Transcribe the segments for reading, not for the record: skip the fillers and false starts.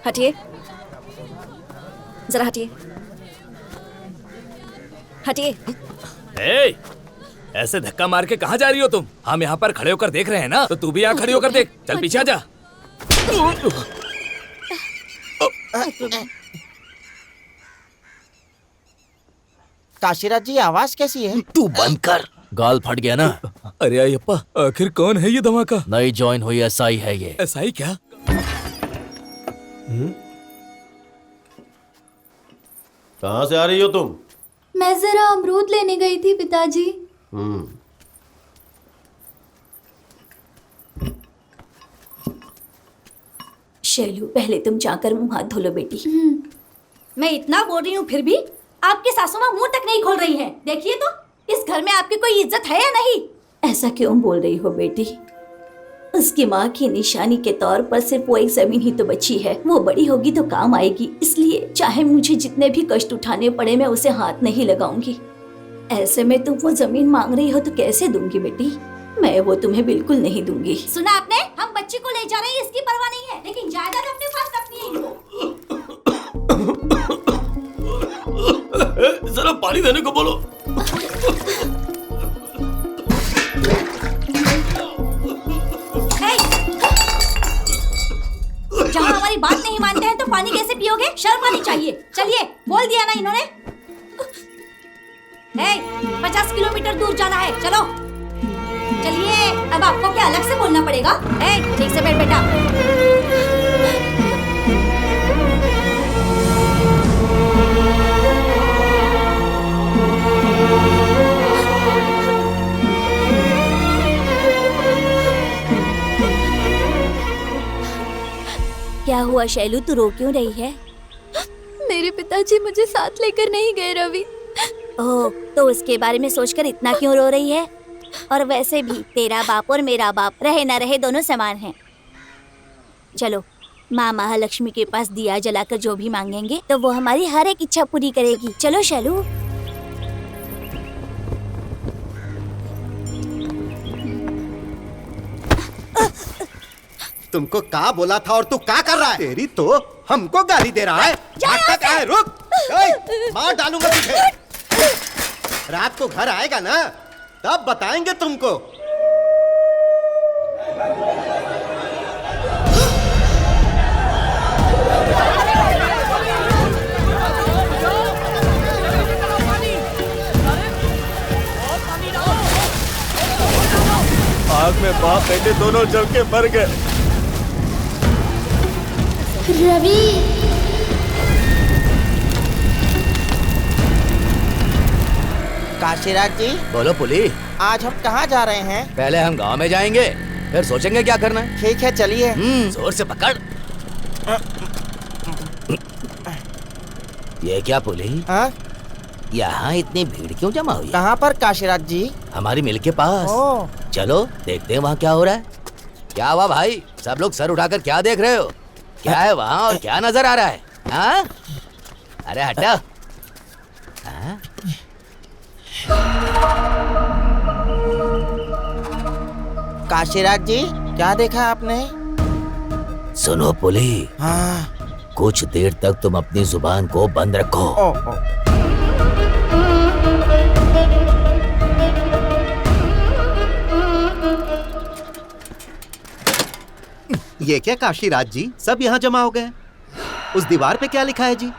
हटिए, जरा हटिए, हटिए। ए, ऐसे धक्का मार के कहाँ जा रही हो तुम? हम यहाँ पर खड़े होकर देख रहे हैं ना, तो तू भी यहाँ खड़ी होकर देख। चल पीछे आ जा। काशीराज जी, आवाज कैसी है? तू बंद कर, गाल फट गया ना। अरे अयप्पा, आखिर कौन है ये धमाका? नई ज्वाइन हुई एसआई है ये। एसआई क्या? कहाँ से आ रही हो तुम? मैं जरा अमरूद लेने गई थी पिताजी। शैलू, पहले तुम जाकर मुंह हाथ धो लो बेटी। मैं इतना बोल रही हूँ फिर भी आपकी सासू माँ मुंह तक नहीं खोल रही है। देखिए तो, इस घर में आपकी कोई इज्जत है या नहीं? ऐसा क्यों बोल रही हो बेटी? उसकी माँ की निशानी के तौर पर सिर्फ वो एक जमीन ही तो बची है। वो बड़ी होगी तो काम आएगी, इसलिए चाहे मुझे जितने भी कष्ट उठाने पड़े मैं उसे हाथ नहीं लगाऊंगी। ऐसे में तुम वो जमीन मांग रही हो तो कैसे दूंगी बेटी? मैं वो तुम्हें बिल्कुल नहीं दूंगी। सुना आपने? हम बच्ची को ले जा रहे हैं, इसकी परवाह नहीं है, लेकिन जायदाद अपने पास रखनी है इनको। जरा पानी देने को बोलो। जहाँ हमारी बात नहीं मानते हैं तो पानी कैसे पियोगे? शर्म आनी चाहिए। चलिए, बोल दिया ना इन्होंने। 50 किलोमीटर दूर जाना है, चलो चलिए। अब आपको क्या अलग से बोलना पड़ेगा? ठीक से बैठ बेटा। क्या हुआ शैलू, तू रो क्यों रही है? मेरे पिताजी मुझे साथ लेकर नहीं गए रवि। ओह, तो उसके बारे में सोचकर इतना क्यों रो रही है? और वैसे भी तेरा बाप और मेरा बाप रहे ना रहे दोनों समान हैं। चलो, माँ महालक्ष्मी के पास दिया जलाकर जो भी मांगेंगे तो वो हमारी हर एक इच्छा पूरी करेगी। चलो शैलू। तुमको का बोला था और तू का कर रहा है? तेरी तो हमको गाली दे रहा है। भागता है, रुक। मार डालूंगा तुझे। रात को घर आएगा ना, तब बताएंगे तुमको। आग में बाप बेटे दोनों जल के मर गए। रवि, काशीराज जी, बोलो पुली। आज हम कहाँ जा रहे हैं? पहले हम गांव में जाएंगे, फिर सोचेंगे क्या करना है। ठीक है, चलिए। जोर से पकड़। ये क्या पुली? हाँ? यहाँ इतनी भीड़ क्यों जमा हुई? कहाँ पर काशीराज जी? हमारी मिल के पास। ओह। चलो देखते हैं वहाँ क्या हो रहा है। क्या हुआ भाई, सब लोग सर उठाकर क्या देख रहे हो? क्या है वहाँ और क्या नजर आ रहा है? हाँ? अरे हटो। हाँ? काशीराज जी, क्या देखा आपने? सुनो पुली, हाँ। कुछ देर तक तुम अपनी जुबान को बंद रखो। ये क्या काशीराज जी, सब यहाँ जमा हो गए? उस दीवार पे क्या लिखा है जी?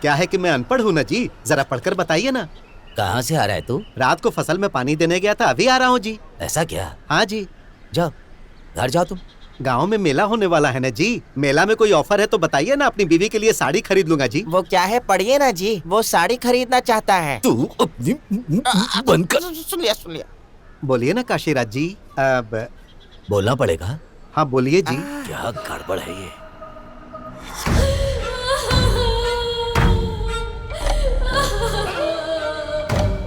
क्या है कि मैं अनपढ़ हूँ ना जी, जरा पढ़कर बताइए ना। कहाँ से आ रहा है तू? रात को फसल में पानी देने गया था, अभी आ रहा हूँ जी। ऐसा क्या? हाँ जी। जाओ, घर जाओ तुम। गांव में मेला होने वाला है ना जी, मेला में कोई ऑफर है तो बताइए ना, अपनी बीवी के लिए साड़ी खरीद लूंगा जी। वो क्या है, पढ़िए ना जी, वो साड़ी खरीदना चाहता है। तू अपनी बंद कर। सुन लिया। बोलिए ना काशीराज जी। अब बोलना पड़ेगा। हाँ बोलिए जी। क्या गड़बड़ है ये?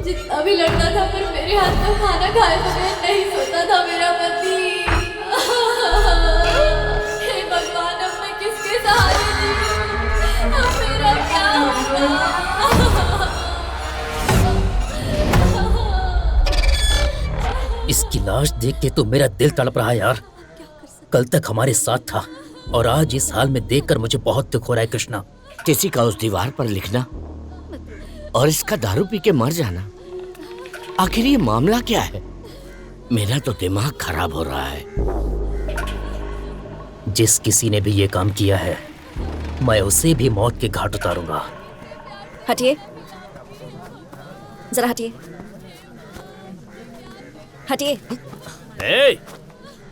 जितना भी लड़ता था पर मेरे हाथ का खाना खाए बगैर नहीं सोता था मेरा पति। हे भगवान, अब मैं किसके सहारे जीऊं? अब मेरा क्या होगा? इसकी लाश देख के तो मेरा दिल तड़प रहा है यार। कल तक हमारे साथ था, और आज इस हाल में देखकर मुझे बहुत दुख हो रहा है कृष्णा। किसी का उस दीवार पर लिखना और इसका दारू पी के मर जाना, आखिर ये मामला क्या है? मेरा तो दिमाग खराब हो रहा है। जिस किसी ने भी ये काम किया है, मैं उसे भी मौत के घाट उतारूंगा। हटिए, जरा हटिए, हटिए। ए,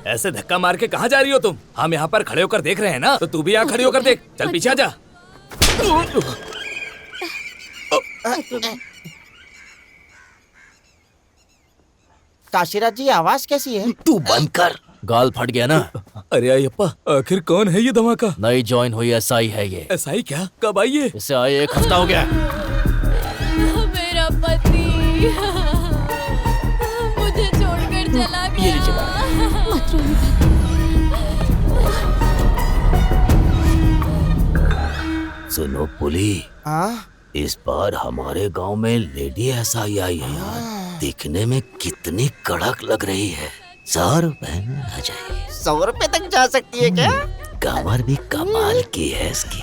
ऐसे धक्का मार के कहाँ जा रही हो तुम? हम यहाँ पर खड़े होकर देख रहे हैं ना, तो तू भी यहाँ खड़ी होकर देख। चल पीछे आ जा। काशीराज जी आवाज कैसी है? तू बंद कर। गाल फट गया ना? अरे अयप्पा, आखिर कौन है ये धमाका? नई ज्वाइन हुई एसआई है ये। एसआई क्या? कब आई है? इसे आए 1 हफ्ता हो गया। मेरा पति मुझे छोड़कर चला गया। सुनो पुली, हाँ? इस बार हमारे गांव में लेडी एसआई आई है यार। दिखने में कितनी कड़क लग रही है। 100 रुपए में आ जाएगी। 100 रुपए तक जा सकती है क्या? कमर भी कमाल की है इसकी।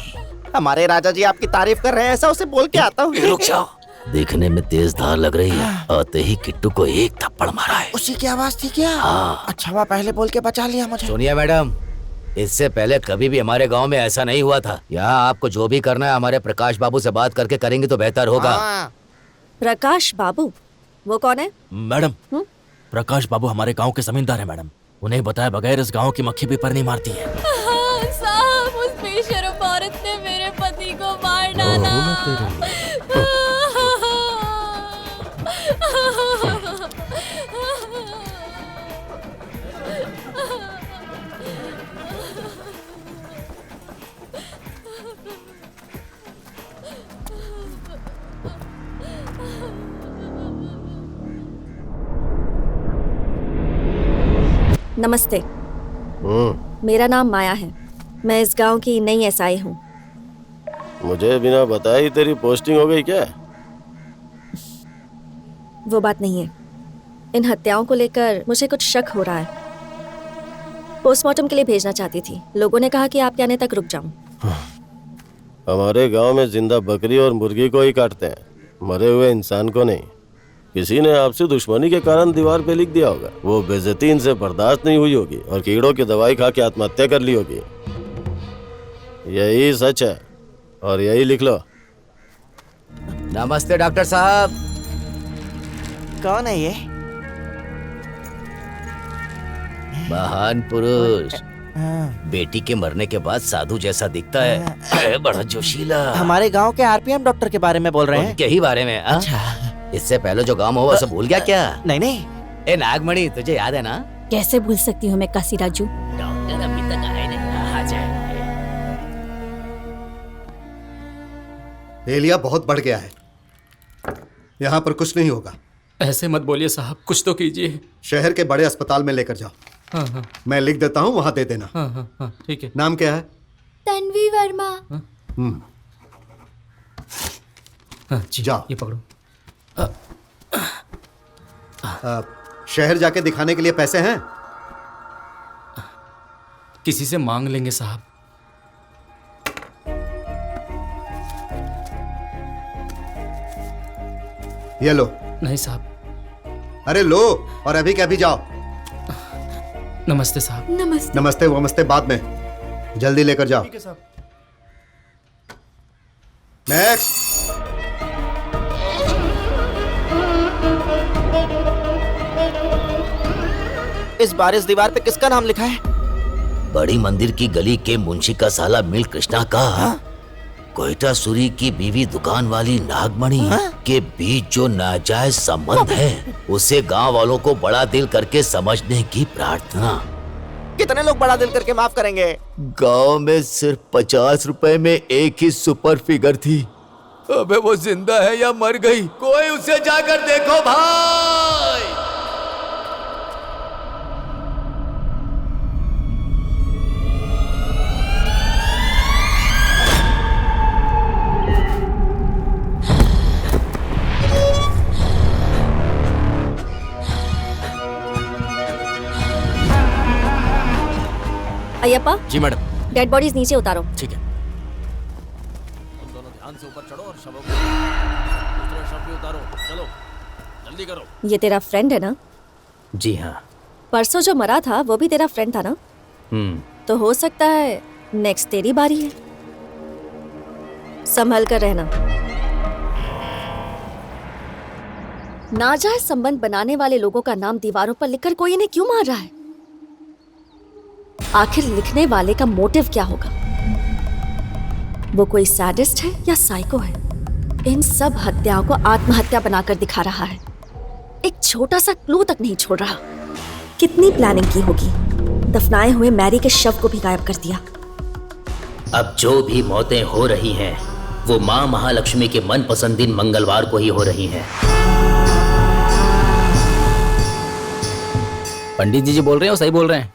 हमारे राजा जी आपकी तारीफ कर रहे हैं, ऐसा उसे बोल के आता हूँ। रुक जाओ। दिखने में तेज धार लग रही है। आते ही किट्टू को एक थप्पड़ मारा है। उसी की आवाज थी क्या? हाँ। अच्छा हुआ पहले बोल के बचा लिया मुझे। सोनिया मैडम, इससे पहले कभी भी हमारे गांव में ऐसा नहीं हुआ था। यहाँ आपको जो भी करना है हमारे प्रकाश बाबू से बात करके करेंगे तो बेहतर होगा। हाँ। प्रकाश बाबू, वो कौन है? मैडम, प्रकाश बाबू हमारे गांव के जमींदार हैं मैडम। उन्हें बताया बगैर इस गांव की मक्खी भी पर नहीं मारती है। साहब, उस बेशरम औरत ने मेरे पति को मार डाला। नमस्ते, मेरा नाम माया है। मैं इस गांव की नई एसआई हूँ। मुझे बिना बताए ही तेरी पोस्टिंग हो गई क्या? वो बात नहीं है। इन हत्याओं को लेकर मुझे कुछ शक हो रहा है। पोस्टमार्टम के लिए भेजना चाहती थी। लोगों ने कहा कि आपके आने तक रुक जाऊं। हमारे गांव में जिंदा बकरी और मुर्गी को ही काटते हैं, मरे हुए इंसान को नहीं। किसी ने आपसे दुश्मनी के कारण दीवार पे लिख दिया होगा। वो बेइज्जती इनसे बर्दाश्त नहीं हुई होगी और कीड़ों की दवाई खा के आत्महत्या कर ली होगी। यही सच है और यही लिख लो। नमस्ते डॉक्टर साहब। कौन है ये? महान पुरुष। बेटी के मरने के बाद साधु जैसा दिखता है। बड़ा जोशीला। हमारे गांव के आरपीएम डॉक्टर के बारे में बोल रहे हैं। उनके ही बारे में। अच्छा। इससे पहले जो गांव हुआ सब भूल गया क्या? नहीं। ए नागमणि, तुझे याद है ना? कैसे भूल सकती हूँ मैं काशीराजू। डॉक्टर अभी तक आए नहीं। आ जाए। एलिया बहुत बढ़ गया है। यहाँ पर कुछ नहीं होगा। ऐसे मत बोलिए साहब, कुछ तो कीजिए। शहर के बड़े अस्पताल में लेकर जाओ। हाँ, मैं लिख देता हूँ, वहाँ दे देना। हाँ, ठीक है। नाम क्या है? तन्वी वर्मा। जाओ। ये पकड़ो। शहर जाके दिखाने के लिए पैसे हैं? किसी से मांग लेंगे साहब। ये लो। नहीं साहब। अरे लो, और अभी के अभी जाओ। नमस्ते साहब। नमस्ते। नमस्ते वमस्ते बाद में, जल्दी लेकर जाओ। ठीक है साहब। नेक्स्ट। इस बार इस दीवार पे किसका नाम लिखा है? बड़ी मंदिर की गली के मुंशी का साला मिल कृष्णा का। कोयटा सुरी की बीवी दुकान वाली नागमणि के बीच जो नाजायज संबंध है, उसे गांव वालों को बड़ा दिल करके समझने की प्रार्थना। कितने लोग बड़ा दिल करके माफ करेंगे? गांव में सिर्फ 50 रुपए में एक ही सुपर फिगर थी। अबे वो जिंदा है या मर गई? कोई उसे जाकर देखो भाई। अयप्पा, जी मैडम। डेड बॉडीज नीचे उतारो। ठीक है। तुम दोनों ध्यान से ऊपर चढ़ो और शवों को दूसरे शव भी उतारो। चलो जल्दी करो। ये तेरा फ्रेंड है ना? जी हाँ। परसों जो मरा था वो भी तेरा फ्रेंड था ना? तो हो सकता है नेक्स्ट तेरी बारी है। संभल कर रहना। नाजायज संबंध बनाने वाले लोगों का नाम दीवारों पर लिखकर कोई इन्हें क्यों मार रहा है? आखिर लिखने वाले का मोटिव क्या होगा? वो कोई सैडिस्ट है या साइको है? इन सब हत्याओं को आत्महत्या बनाकर दिखा रहा है। एक छोटा सा क्लू तक नहीं छोड़ रहा। कितनी प्लानिंग की होगी? दफनाए हुए मैरी के शव को भी गायब कर दिया। अब जो भी मौतें हो रही हैं वो माँ महालक्ष्मी के मनपसंद दिन मंगलवार को ही हो रही हैं। पंडित जी बोल रहे हैं, वो सही बोल रहे हैं।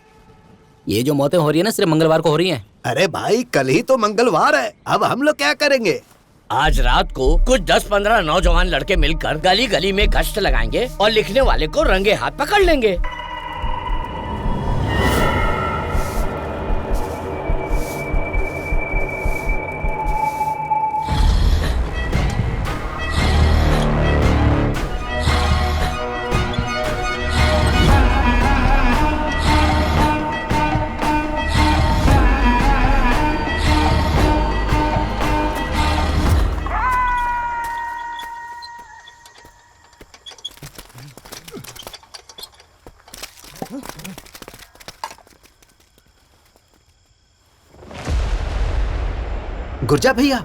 ये जो मौतें हो रही है ना सिर्फ मंगलवार को हो रही हैं। अरे भाई कल ही तो मंगलवार है, अब हम लोग क्या करेंगे? आज रात को कुछ 10-15 नौजवान लड़के मिलकर गली गली में गश्त लगाएंगे और लिखने वाले को रंगे हाथ पकड़ लेंगे। गुर्जा भैया।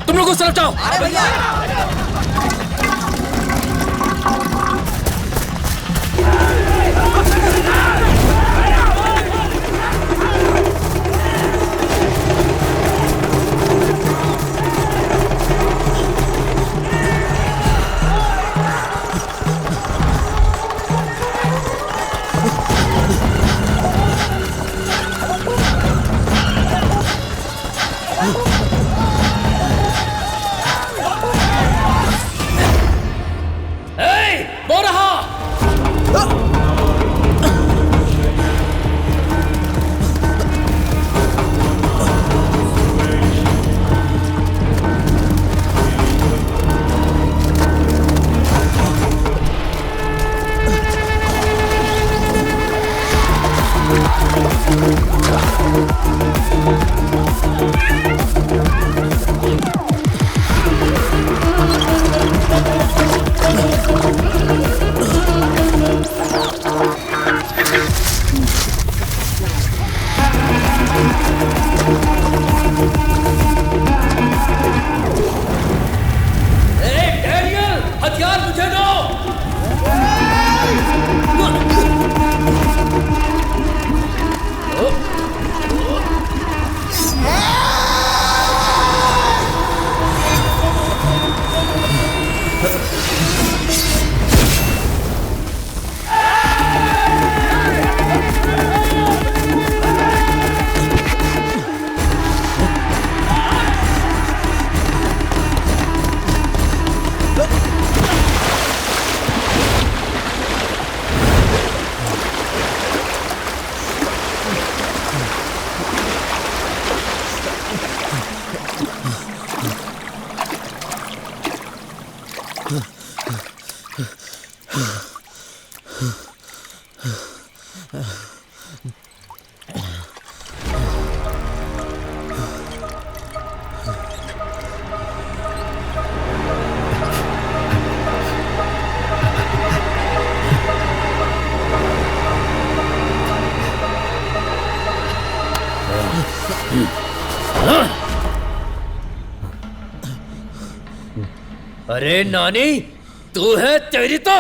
तुम लोग उस तरफ जाओ। अरे नानी, तू है तेरी तो